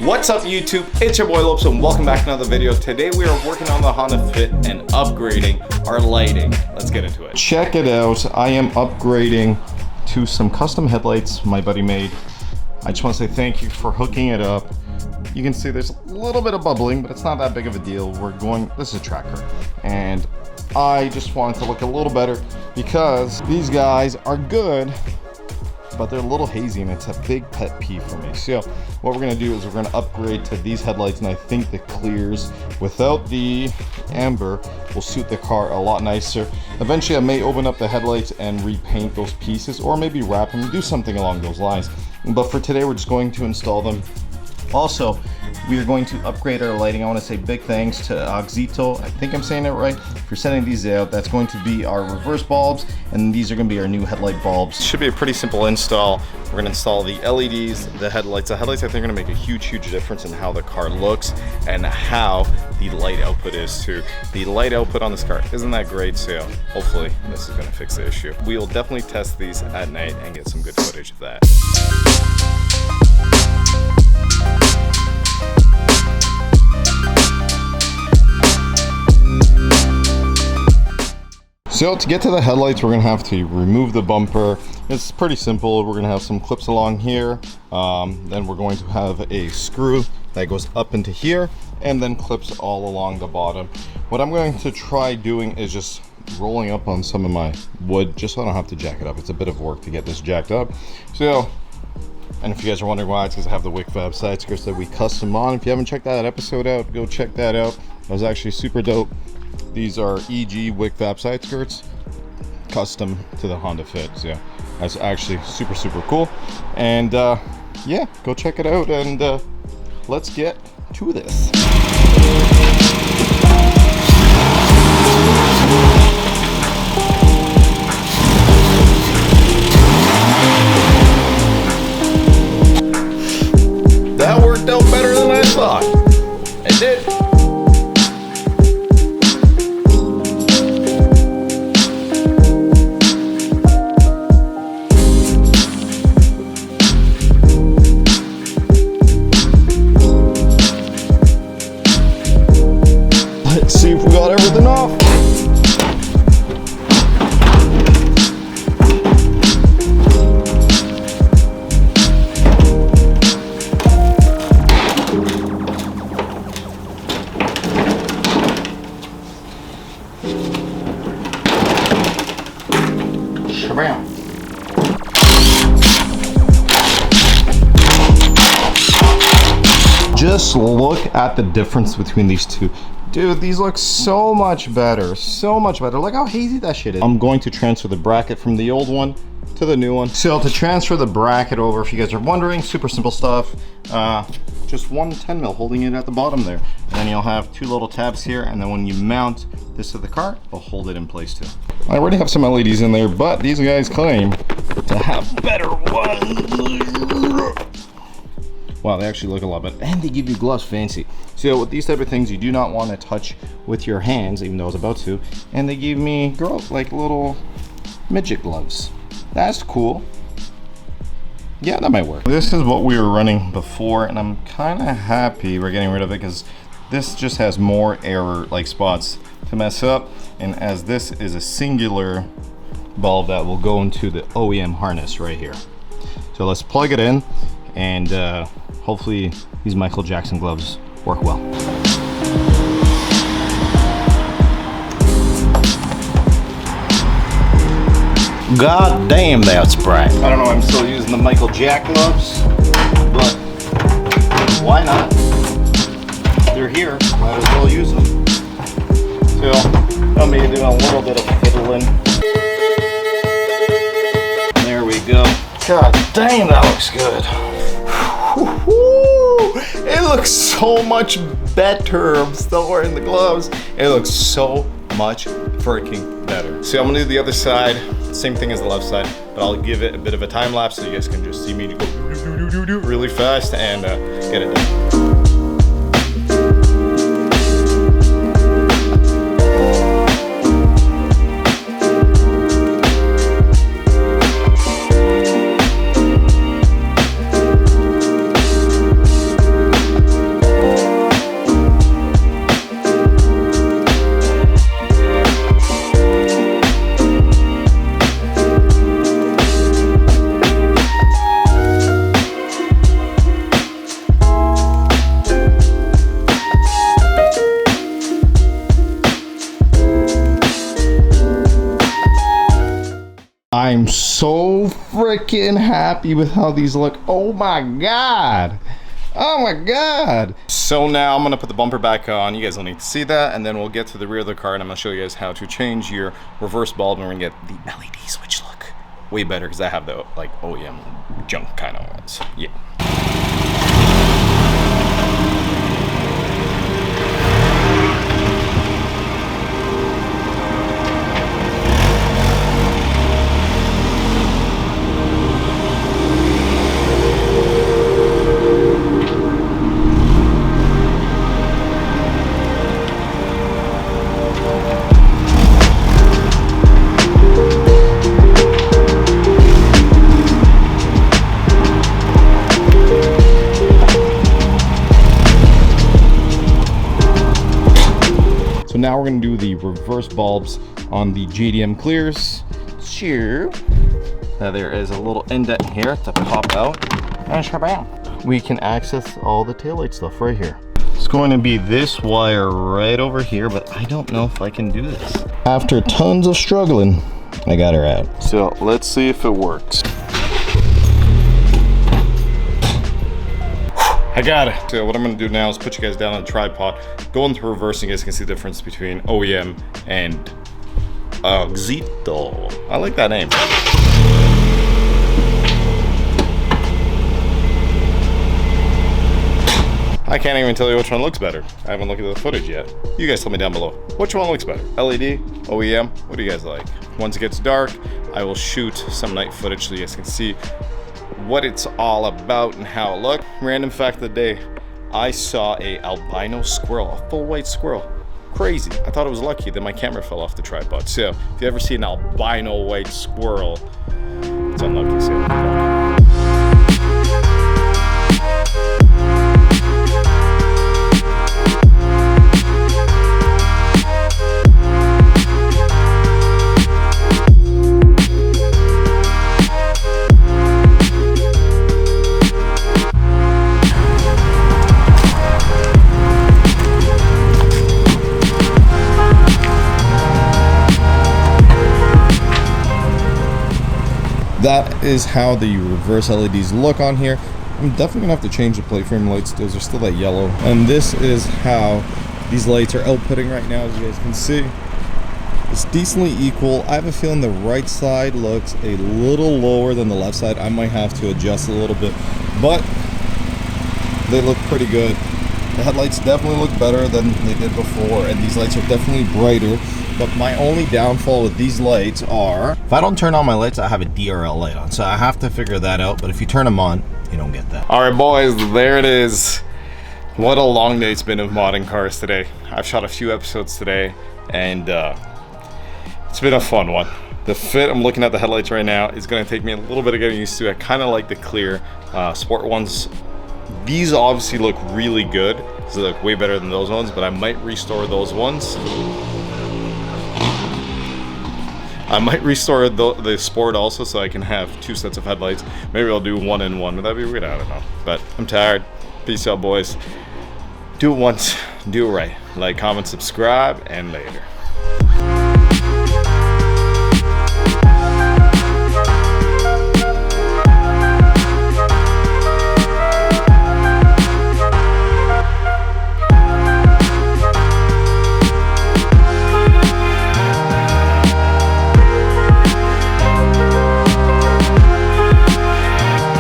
What's up YouTube? It's your boy Lowpes and welcome back to another video. Today we are working on the Honda Fit and upgrading our lighting. Let's get into it. Check it out. I am upgrading to some custom headlights my buddy made. I just want to say thank you for hooking it up. You can see there's a little bit of bubbling, but it's not that big of a deal. This is a tracker. And I just want it to look a little better because these guys are good, but they're a little hazy and it's a big pet peeve for me. So what we're gonna do is we're gonna upgrade to these headlights, and I think the clears without the amber will suit the car a lot nicer. Eventually I may open up the headlights and repaint those pieces, or maybe wrap them, do something along those lines. But for today we're just going to install them. Also, we are going to upgrade our lighting. I want to say big thanks to Auxito. I think I'm saying it right. For sending these out, that's going to be our reverse bulbs, and these are going to be our new headlight bulbs. Should be a pretty simple install. We're going to install the LEDs, the headlights. The headlights I think are going to make a huge difference in how the car looks and how the light output is too. The light output on this car isn't that great, so hopefully this is going to fix the issue. We will definitely test these at night and get some good footage of that. So to get to the headlights, we're gonna have to remove the bumper. It's pretty simple. We're gonna have some clips along here. Then we're going to have a screw that goes up into here and then clips all along the bottom. What I'm going to try doing is just rolling up on some of my wood just so I don't have to jack it up. It's a bit of work to get this jacked up. So, and if you guys are wondering why, it's because I have the Wick Fab side skirts that we custom on. If you haven't checked that episode out, go check that out. It was actually super dope. These are EG Wick Fab side skirts, custom to the Honda Fit. So yeah, that's actually super cool. And yeah, go check it out and let's get to this. That worked out better than I thought. It did. Let's see if we got everything off. Shabam. Just look at the difference between these two. Dude, these look so much better, so much better. Look how hazy that shit is. I'm going to transfer the bracket from the old one to the new one. So to transfer the bracket over, if you guys are wondering, super simple stuff. Just one 10 mil holding it at the bottom there. And then you'll have two little tabs here, and then when you mount this to the car, it'll hold it in place too. I already have some LEDs in there, but these guys claim to have better ones. Wow, they actually look a lot better, and they give you gloves, fancy. So with these type of things, you do not want to touch with your hands, even though I was about to. And they gave me girls like little midget gloves. That's cool. Yeah, that might work. This is what we were running before, and I'm kind of happy we're getting rid of it because this just has more error like spots to mess up. And as this is a singular bulb that will go into the OEM harness right here. So let's plug it in, and hopefully these Michael Jackson gloves work well. God damn, that's bright. I don't know, I'm still using the Michael Jack gloves, but why not? They're here, might as well use them. So I'm maybe doing a little bit of fiddling. There we go. God damn, that looks good. It looks so much better. I'm still wearing the gloves. It looks so much freaking better. So I'm gonna do the other side, same thing as the left side, but I'll give it a bit of a time lapse so you guys can just see me go really fast and get it done. freaking happy with how these look. Oh my God. Oh my God. So now I'm gonna put the bumper back on. You guys don't need to see that. And then we'll get to the rear of the car and I'm gonna show you guys how to change your reverse bulb. And we're gonna get the LEDs, which look way better because I have the like OEM junk kind of ones. Yeah. So now we're gonna do the reverse bulbs on the JDM clears. Sure. Now there is a little indent here to pop out. And shabam. We can access all the taillight stuff right here. It's going to be this wire right over here, but I don't know if I can do this. After tons of struggling, I got her out. So let's see if it works. I got it. So what I'm gonna do now is put you guys down on a tripod, go into reverse, and you guys can see the difference between OEM and Auxito. I like that name. I can't even tell you which one looks better. I haven't looked at the footage yet. You guys tell me down below. Which one looks better? LED, OEM, what do you guys like? Once it gets dark, I will shoot some night footage so you guys can see what it's all about and how it looked. Random fact of the day, I saw a albino squirrel, a full white squirrel. Crazy. I thought it was lucky that my camera fell off the tripod. So if you ever see an albino white squirrel, it's unlucky. So that is how the reverse LEDs look on here. I'm definitely gonna have to change the plate frame lights. Those are still that yellow. And this is how these lights are outputting right now, as you guys can see. It's decently equal. I have a feeling the right side looks a little lower than the left side. I might have to adjust a little bit, but they look pretty good. The headlights definitely look better than they did before, and these lights are definitely brighter. But my only downfall with these lights are, if I don't turn on my lights, I have a DRL light on. So I have to figure that out. But if you turn them on, you don't get that. All right, boys, there it is. What a long day it's been of modding cars today. I've shot a few episodes today, and it's been a fun one. The fit, I'm looking at the headlights right now, is gonna take me a little bit of getting used to. I kind of like the clear sport ones. These obviously look really good. These look way better than those ones, but I might restore those ones. I might restore the Sport also, so I can have two sets of headlights. Maybe I'll do one and one. Would that be weird? I don't know. But I'm tired. Peace out, boys. Do it once. Do it right. Like, comment, subscribe, and later.